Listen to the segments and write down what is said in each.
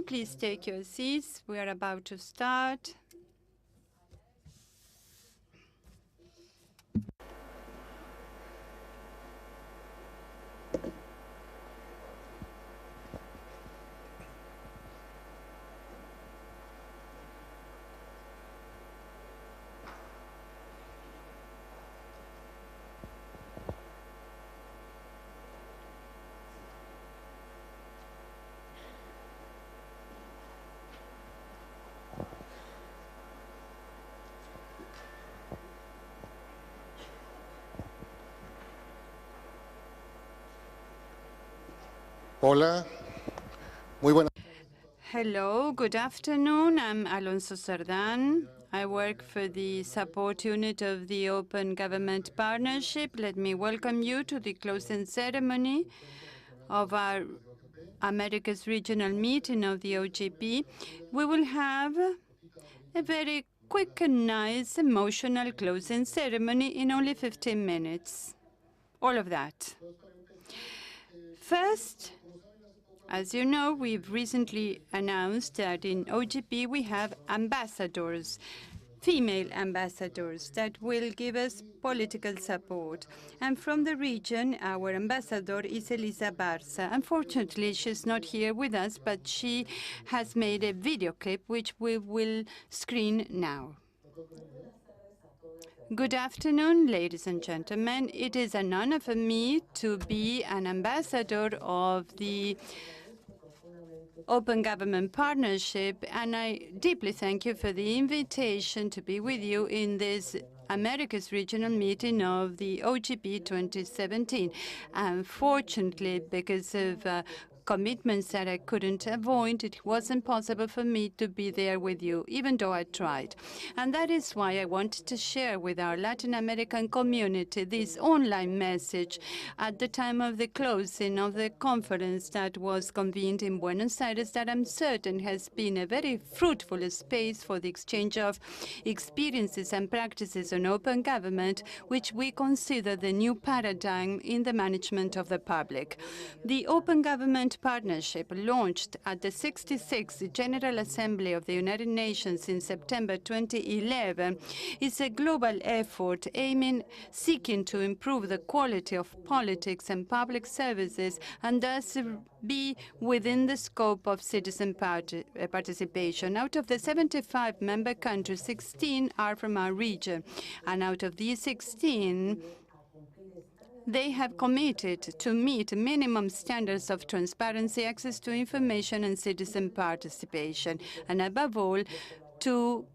Welcome. Please take your seats. We are about to start. Hola, muy buenas. Hello, good afternoon. I'm Alonso Cerdan. I work for the support unit of the Open Government Partnership. Let me welcome you to the closing ceremony of our Americas Regional Meeting of the OGP. We will have a very quick and nice emotional closing ceremony in only 15 minutes. All of that. First, as you know, we've recently announced that in OGP we have ambassadors, female ambassadors, that will give us political support. And from the region, our ambassador is Alicia Barcena. Unfortunately, she's not here with us, but she has made a video clip which we will screen now. Good afternoon, ladies and gentlemen. It is an honor for me to be an ambassador of the Open Government Partnership, and I deeply thank you for the invitation to be with you in this America's Regional Meeting of the OGP 2017. Unfortunately, because of commitments that I couldn't avoid, it wasn't possible for me to be there with you, even though I tried. And that is why I wanted to share with our Latin American community this online message at the time of the closing of the conference that was convened in Buenos Aires, that I'm certain has been a very fruitful space for the exchange of experiences and practices on open government, which we consider the new paradigm in the management of the public. The Open Government Partnership, launched at the 66th General Assembly of the United Nations in September 2011, is a global effort seeking to improve the quality of politics and public services, and thus be within the scope of citizen participation. Out of the 75 member countries, 16 are from our region, and out of these 16, they have committed to meet minimum standards of transparency, access to information, and citizen participation, and above all, to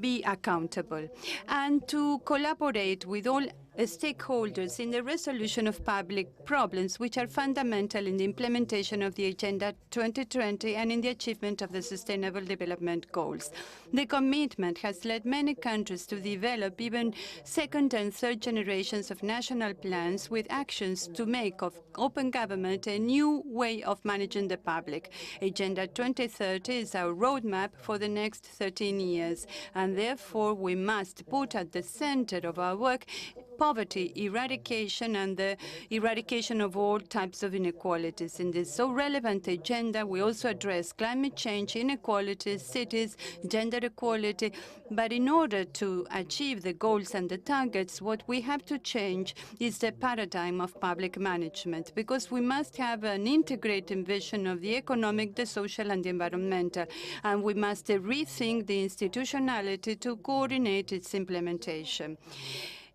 be accountable, and to collaborate with all stakeholders in the resolution of public problems, which are fundamental in the implementation of the Agenda 2020 and in the achievement of the Sustainable Development Goals. The commitment has led many countries to develop even second and third generations of national plans with actions to make of open government a new way of managing the public. Agenda 2030 is our roadmap for the next 13 years, and therefore we must put at the center of our work poverty eradication and the eradication of all types of inequalities. In this so relevant agenda, we also address climate change, inequalities, cities, gender equality. But in order to achieve the goals and the targets, what we have to change is the paradigm of public management, because we must have an integrated vision of the economic, the social, and the environmental, and we must rethink the institutionality to coordinate its implementation.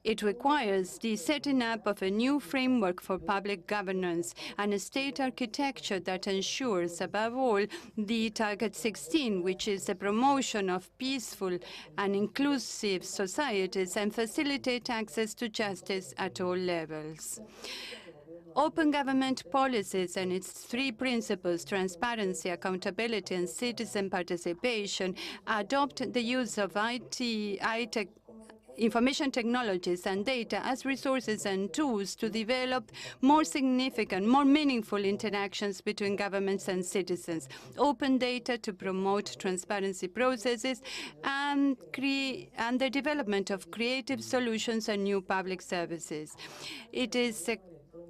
It requires the setting up of a new framework for public governance and a state architecture that ensures, above all, the Target 16, which is the promotion of peaceful and inclusive societies and facilitate access to justice at all levels. Open government policies and its three principles, transparency, accountability, and citizen participation, adopt the use of information technologies and data as resources and tools to develop more significant, more meaningful interactions between governments and citizens, open data to promote transparency processes, and the development of creative solutions and new public services. It is a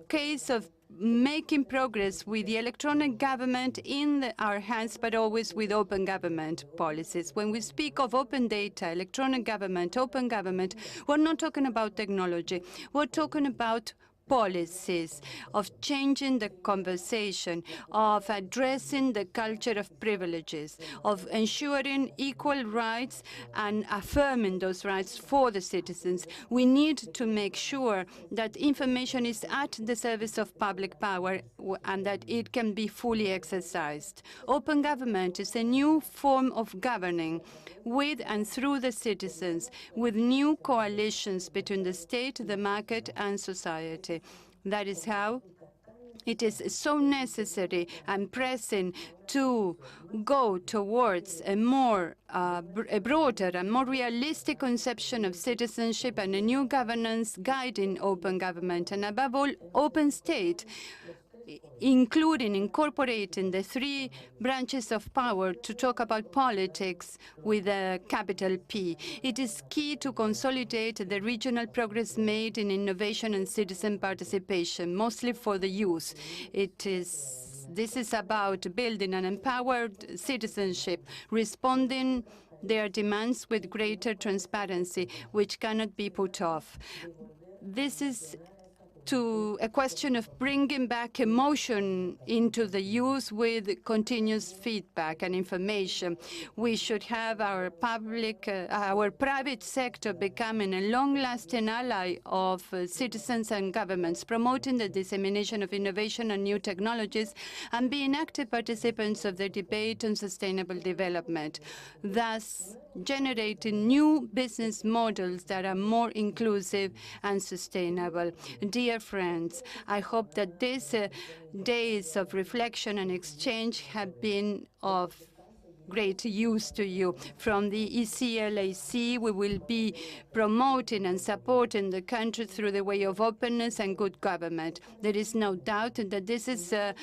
case of making progress with the electronic government in our hands, but always with open government policies. When we speak of open data, electronic government, open government, we're not talking about technology. We're talking about policies, of changing the conversation, of addressing the culture of privileges, of ensuring equal rights and affirming those rights for the citizens. We need to make sure that information is at the service of public power and that it can be fully exercised. Open government is a new form of governing with and through the citizens, with new coalitions between the state, the market, and society. That is how it is so necessary and pressing to go towards a broader and more realistic conception of citizenship and a new governance guiding open government, and above all, open state, including incorporating the three branches of power to talk about politics with a capital P. It is key to consolidate the regional progress made in innovation and citizen participation, mostly for the youth. This is about building an empowered citizenship, responding their demands with greater transparency, which cannot be put off. This is to a question of bringing back emotion into the youth with continuous feedback and information. We should have our private sector becoming a long-lasting ally of citizens and governments, promoting the dissemination of innovation and new technologies, and being active participants of the debate on sustainable development, thus generating new business models that are more inclusive and sustainable. Dear friends, I hope that these days of reflection and exchange have been of great use to you. From the ECLAC, we will be promoting and supporting the country through the way of openness and good government. There is no doubt that this is a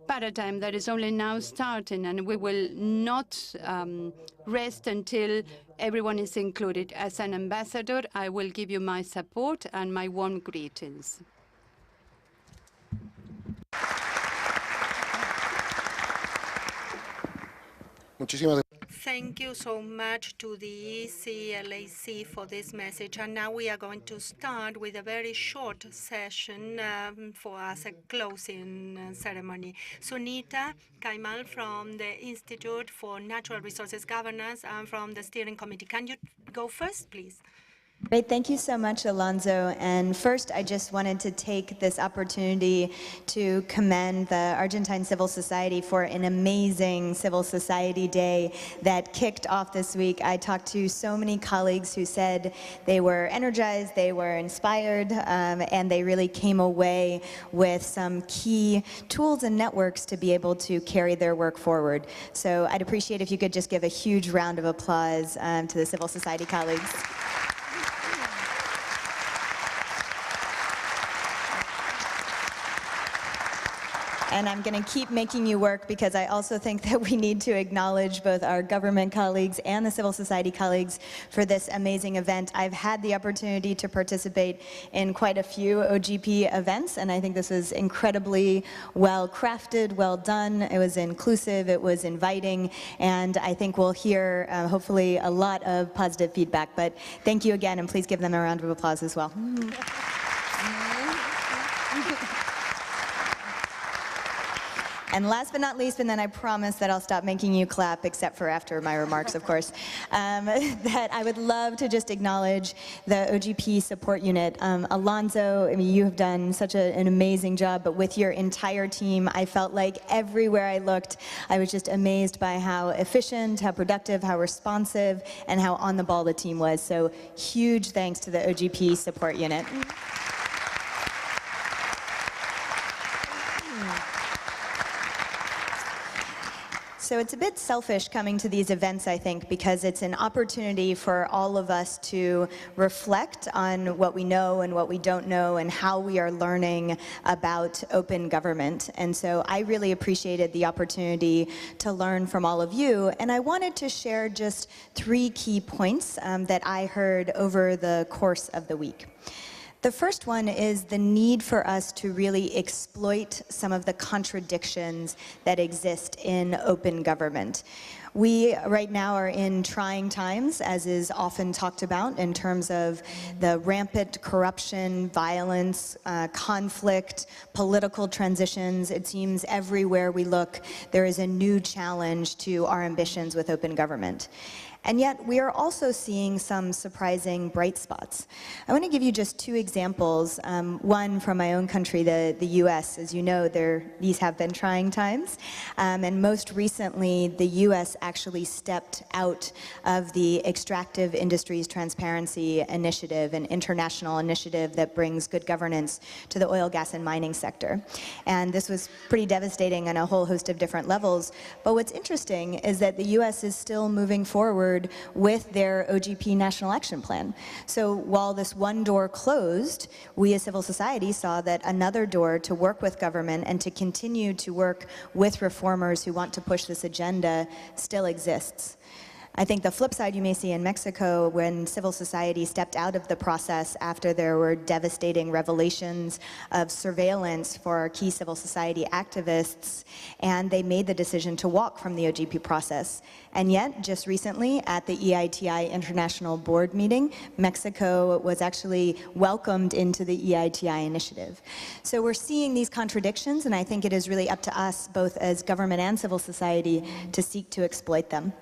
paradigm that is only now starting, and we will not rest until everyone is included. As an ambassador, I will give you my support and my warm greetings. Thank you so much to the ECLAC for this message. And now we are going to start with a very short session for us, a closing ceremony. Suneeta, Kaimal from the Institute for Natural Resources Governance and from the Steering Committee. Can you go first, please? Great, thank you so much, Alonso. And first, I just wanted to take this opportunity to commend the Argentine civil society for an amazing civil society day that kicked off this week. I talked to so many colleagues who said they were energized, they were inspired, and they really came away with some key tools and networks to be able to carry their work forward. So I'd appreciate if you could just give a huge round of applause to the civil society colleagues. And I'm going to keep making you work because I also think that we need to acknowledge both our government colleagues and the civil society colleagues for this amazing event. I've had the opportunity to participate in quite a few OGP events, and I think this was incredibly well crafted, well done. It was inclusive, it was inviting, and I think we'll hear hopefully a lot of positive feedback. But thank you again, and please give them a round of applause as well. And last but not least, and then I promise that I'll stop making you clap, except for after my remarks, of course, that I would love to just acknowledge the OGP support unit. Alonso, I mean, you have done such an amazing job, but with your entire team, I felt like everywhere I looked, I was just amazed by how efficient, how productive, how responsive, and how on the ball the team was. So huge thanks to the OGP support unit. So it's a bit selfish coming to these events, I think, because it's an opportunity for all of us to reflect on what we know and what we don't know and how we are learning about open government. And so I really appreciated the opportunity to learn from all of you. And I wanted to share just 3 key points that I heard over the course of the week. The first one is the need for us to really exploit some of the contradictions that exist in open government. We right now are in trying times, as is often talked about, in terms of the rampant corruption, violence, conflict, political transitions. It seems everywhere we look, there is a new challenge to our ambitions with open government. And yet, we are also seeing some surprising bright spots. I want to give you just two examples. One from my own country, the US. As you know, these have been trying times. And most recently, the US actually stepped out of the Extractive Industries Transparency Initiative, an international initiative that brings good governance to the oil, gas, and mining sector. And this was pretty devastating on a whole host of different levels. But what's interesting is that the US is still moving forward with their OGP National Action Plan. So while this one door closed, we as civil society saw that another door to work with government and to continue to work with reformers who want to push this agenda still exists. I think the flip side you may see in Mexico, when civil society stepped out of the process after there were devastating revelations of surveillance for key civil society activists, and they made the decision to walk from the OGP process. And yet, just recently at the EITI International Board meeting, Mexico was actually welcomed into the EITI initiative. So we're seeing these contradictions, and I think it is really up to us, both as government and civil society, to seek to exploit them.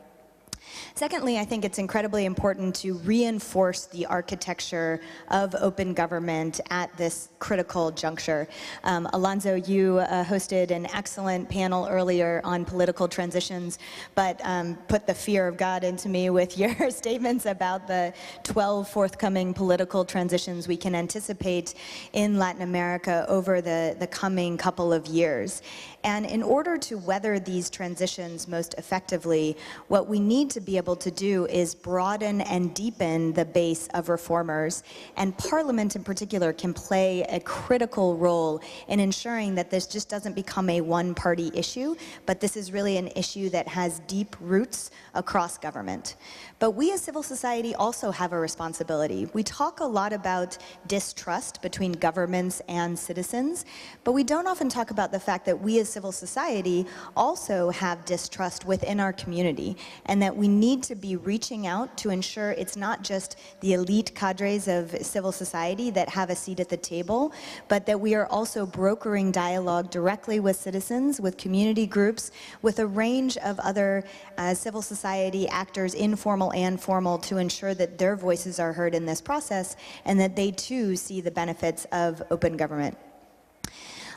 Secondly, I think it's incredibly important to reinforce the architecture of open government at this critical juncture. Alonso, you hosted an excellent panel earlier on political transitions, but put the fear of God into me with your statements about the 12 forthcoming political transitions we can anticipate in Latin America over the coming couple of years. And in order to weather these transitions most effectively, what we need to be able to do is broaden and deepen the base of reformers. And Parliament in particular can play a critical role in ensuring that this just doesn't become a one-party issue, but this is really an issue that has deep roots across government. But we as civil society also have a responsibility. We talk a lot about distrust between governments and citizens, but we don't often talk about the fact that we as civil society also have distrust within our community, and that we need to be reaching out to ensure it's not just the elite cadres of civil society that have a seat at the table, but that we are also brokering dialogue directly with citizens, with community groups, with a range of other civil society actors, informal and formal, to ensure that their voices are heard in this process and that they too see the benefits of open government.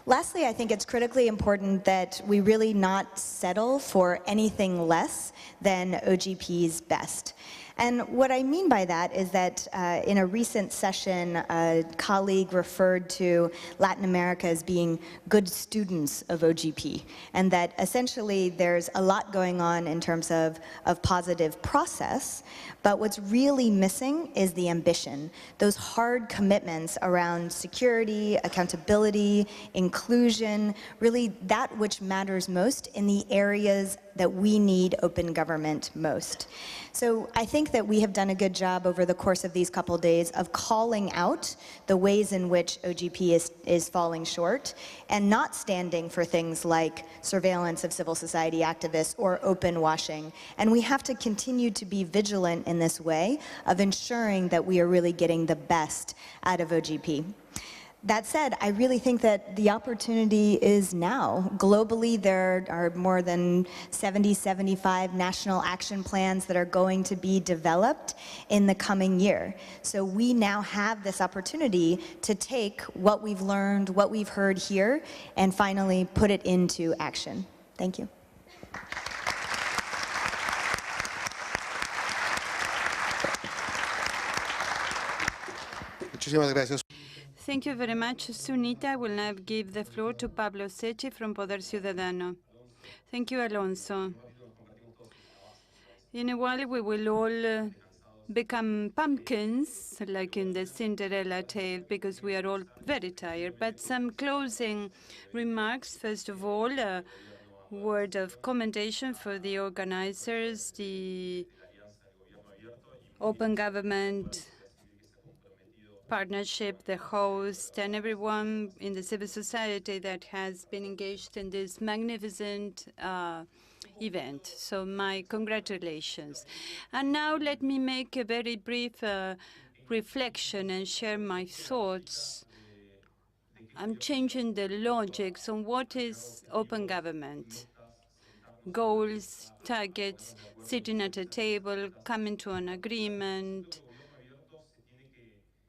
Lastly, I think it's critically important that we really not settle for anything less than OGP's best. And what I mean by that is that in a recent session, a colleague referred to Latin America as being good students of OGP, and that essentially there's a lot going on in terms of positive process, but what's really missing is the ambition, those hard commitments around security, accountability, inclusion, really that which matters most in the areas that we need open government most. So I think that we have done a good job over the course of these couple days of calling out the ways in which OGP is falling short and not standing for things like surveillance of civil society activists or open washing. And we have to continue to be vigilant in this way of ensuring that we are really getting the best out of OGP. That said, I really think that the opportunity is now. Globally, there are more than 70, 75 national action plans that are going to be developed in the coming year. So we now have this opportunity to take what we've learned, what we've heard here, and finally put it into action. Thank you. Muchísimas gracias. Thank you very much, Suneeta. I will now give the floor to Pablo Secchi from Poder Ciudadano. Thank you, Alonso. In a while, we will all become pumpkins, like in the Cinderella tale, because we are all very tired. But some closing remarks. First of all, a word of commendation for the organizers, the Open Government partnership, the host, and everyone in the civil society that has been engaged in this magnificent event. So my congratulations. And now let me make a very brief reflection and share my thoughts. I'm changing the logics on what is open government. Goals, targets, sitting at a table, coming to an agreement.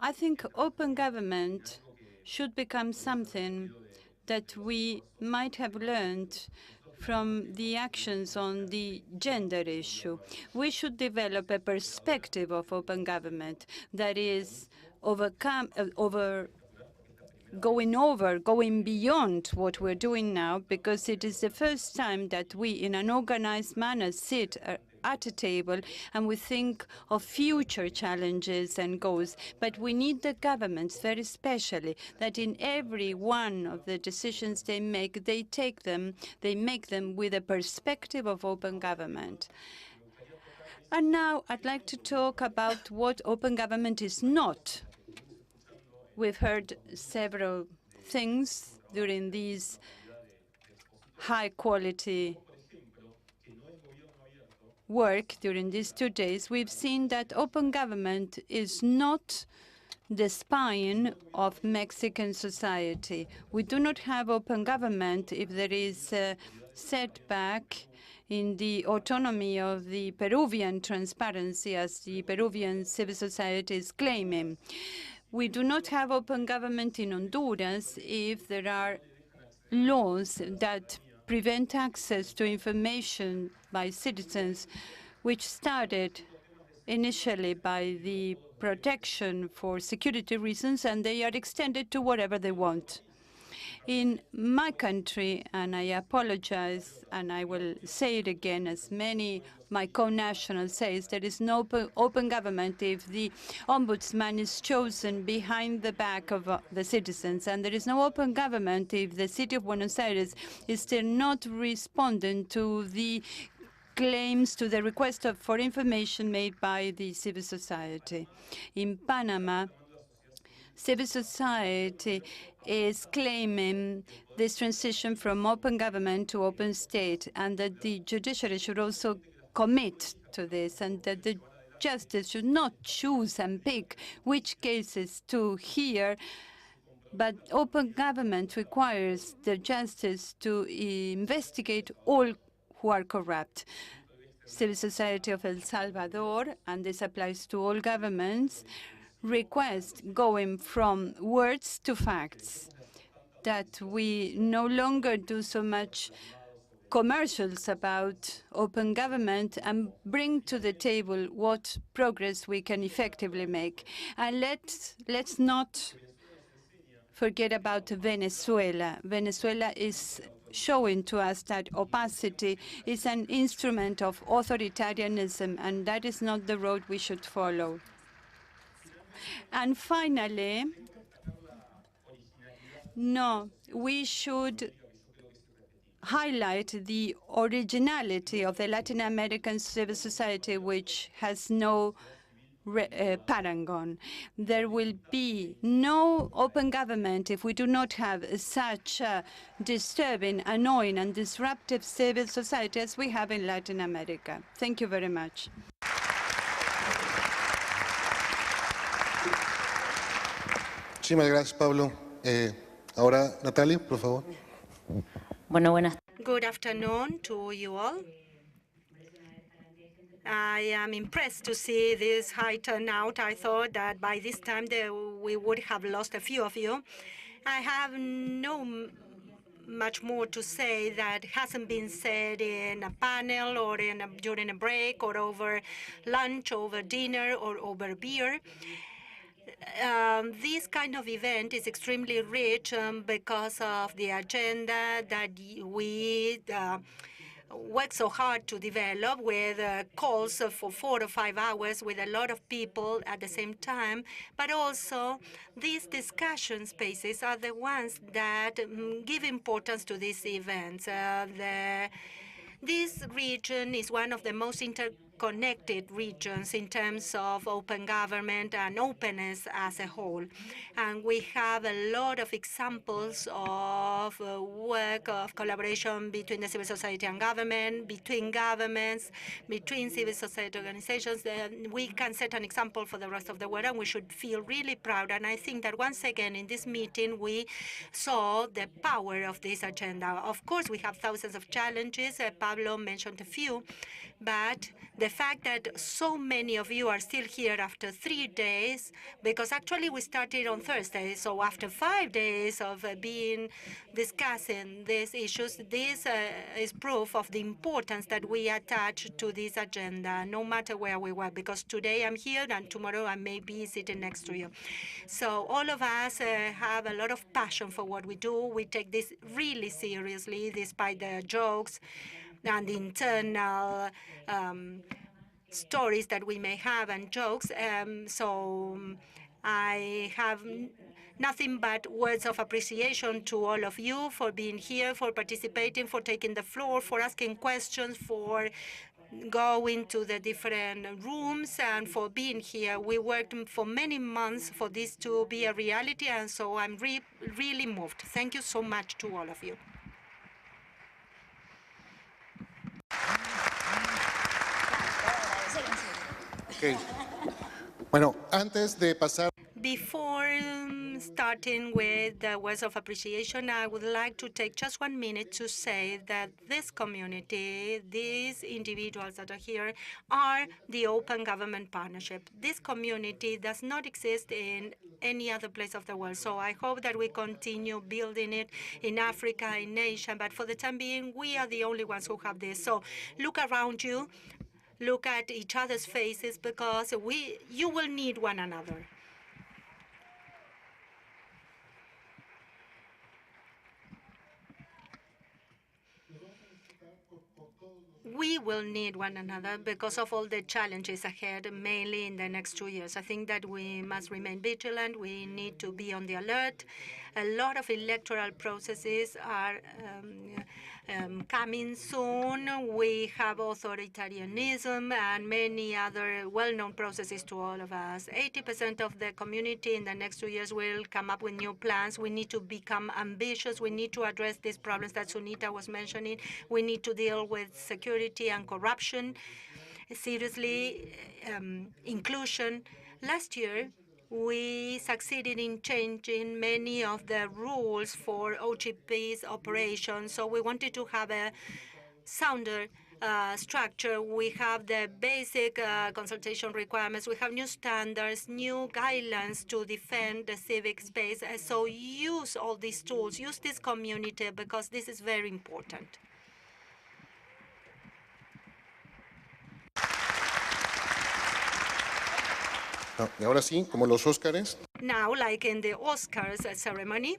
I think open government should become something that we might have learned from the actions on the gender issue. We should develop a perspective of open government that is going beyond what we're doing now, because it is the first time that we, in an organized manner, sit at a table and we think of future challenges and goals. But we need the governments, very especially, that in every one of the decisions they make, they make them with a perspective of open government. And now I'd like to talk about what open government is not. We've heard several things during these high-quality work during these 2 days. We've seen that open government is not the spine of Mexican society. We do not have open government if there is a setback in the autonomy of the Peruvian transparency, as the Peruvian civil society is claiming. We do not have open government in Honduras if there are laws that prevent access to information by citizens, which started initially by the protection for security reasons, and they are extended to whatever they want. In my country, and I apologize, and I will say it again, as many my co-nationals say, there is no open government if the ombudsman is chosen behind the back of the citizens, and there is no open government if the city of Buenos Aires is still not responding to the claims, to the request for information made by the civil society. In Panama, civil society is claiming this transition from open government to open state, and that the judiciary should also commit to this, and that the justice should not choose and pick which cases to hear, but open government requires the justice to investigate all who are corrupt. Civil society of El Salvador, and this applies to all governments, request going from words to facts, that we no longer do so much commercials about open government and bring to the table what progress we can effectively make. And let's not forget about Venezuela. Venezuela is showing to us that opacity is an instrument of authoritarianism, and that is not the road we should follow. And finally, no, we should highlight the originality of the Latin American civil society, which has no paragon. There will be no open government if we do not have such a disturbing, annoying, and disruptive civil society as we have in Latin America. Thank you very much. Muchísimas gracias, Pablo. Ahora, Natalia, por favor. Bueno, buenas. Good afternoon to you all. I am impressed to see this high turnout. I thought that by this time we would have lost a few of you. I have no much more to say that hasn't been said in a panel or during a break or over lunch, over dinner, or over beer. This kind of event is extremely rich because of the agenda that we worked so hard to develop, with calls for 4 or 5 hours with a lot of people at the same time. But also, these discussion spaces are the ones that give importance to these events. This region is one of the most connected regions in terms of open government and openness as a whole. And we have a lot of examples of work of collaboration between the civil society and government, between governments, between civil society organizations. We can set an example for the rest of the world, and we should feel really proud. And I think that once again in this meeting, we saw the power of this agenda. Of course, we have thousands of challenges. Pablo mentioned a few, but the fact that so many of you are still here after 3 days, because actually we started on Thursday, so after 5 days of discussing these issues, this is proof of the importance that we attach to this agenda, no matter where we were, because today I'm here and tomorrow I may be sitting next to you. So all of us have a lot of passion for what we do. We take this really seriously, despite the jokes and the internal stories that we may have and jokes. So I have nothing but words of appreciation to all of you for being here, for participating, for taking the floor, for asking questions, for going to the different rooms, and for being here. We worked for many months for this to be a reality, and so I'm really moved. Thank you so much to all of you. Okay. Bueno, antes de pasar. Before starting with the words of appreciation, I would like to take just 1 minute to say that this community, these individuals that are here, are the Open Government Partnership. This community does not exist in any other place of the world. So I hope that we continue building it in Africa, in Asia, but for the time being, we are the only ones who have this. So look around you, look at each other's faces, because you will need one another. We will need one another because of all the challenges ahead, mainly in the next 2 years. I think that we must remain vigilant. We need to be on the alert. A lot of electoral processes are coming soon. We have authoritarianism and many other well-known processes to all of us. 80% of the community in the next 2 years will come up with new plans. We need to become ambitious. We need to address these problems that Suneeta was mentioning. We need to deal with security and corruption seriously, inclusion. Last year, we succeeded in changing many of the rules for OGP's operations. So we wanted to have a sounder structure. We have the basic consultation requirements. We have new standards, new guidelines to defend the civic space. So use all these tools, use this community, because this is very important. Y ahora sí, como los Óscares. Now, like in the Oscars ceremony,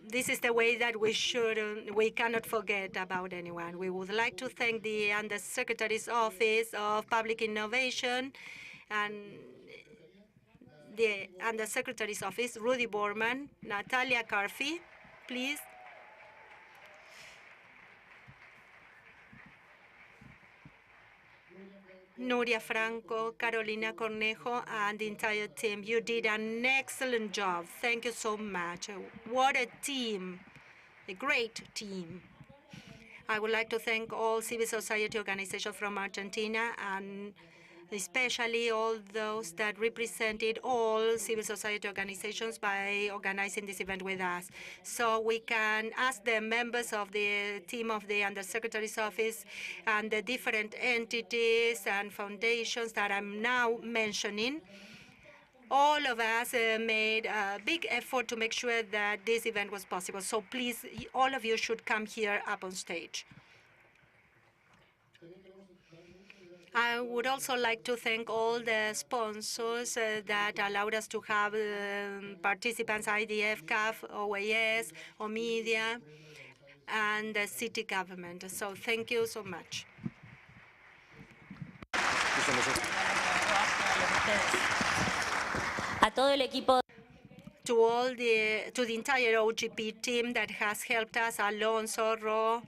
this is the way that we cannot forget about anyone. We would like to thank the Undersecretary's Office of Public Innovation and the Undersecretary's Office, Rudy Borman, Natalia Carfi, please. Nuria Franco, Carolina Cornejo, and the entire team. You did an excellent job. Thank you so much. What a team, a great team. I would like to thank all civil society organizations from Argentina, and especially all those that represented all civil society organizations by organizing this event with us. So we can ask the members of the team of the Undersecretary's Office and the different entities and foundations that I'm now mentioning. All of us made a big effort to make sure that this event was possible. So please, all of you should come here up on stage. I would also like to thank all the sponsors that allowed us to have participants, IDF, CAF, OAS, OMedia, and the city government. So thank you so much. A todo el equipo. To the entire OGP team that has helped us, Alonso, Ro,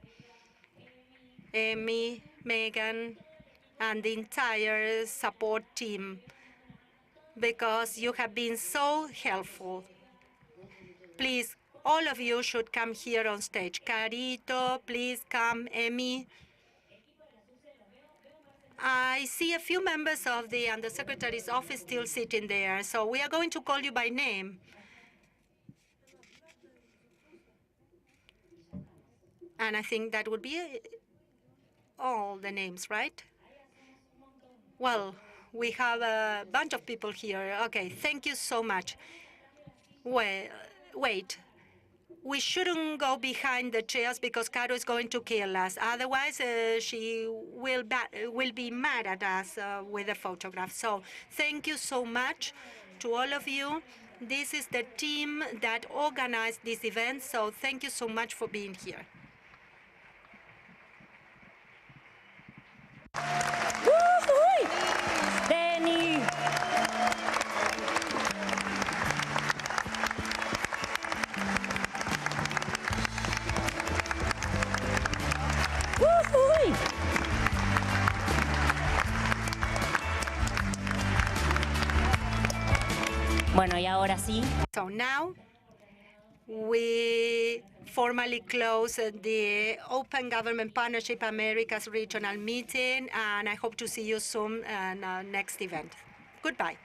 Emi, Megan, and the entire support team, because you have been so helpful. Please, all of you should come here on stage. Carito, please come. Emmy. I see a few members of the Undersecretary's office still sitting there, so we are going to call you by name. And I think that would be all the names, right? Well, we have a bunch of people here. Okay, thank you so much. Wait. We shouldn't go behind the chairs because Caro is going to kill us. Otherwise, she will be mad at us with the photograph. So thank you so much to all of you. This is the team that organized this event, so thank you so much for being here. Denny. Bueno, y ahora sí. So now we formally close the Open Government Partnership Americas Regional Meeting, and I hope to see you soon in our next event. Goodbye.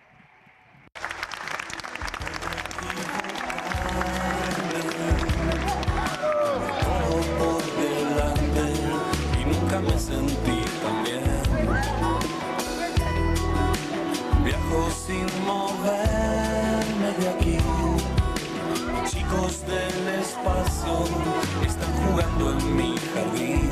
Me sentí tan bien. Viajo sin moverme de aquí. Chicos del espacio están jugando en mi jardín.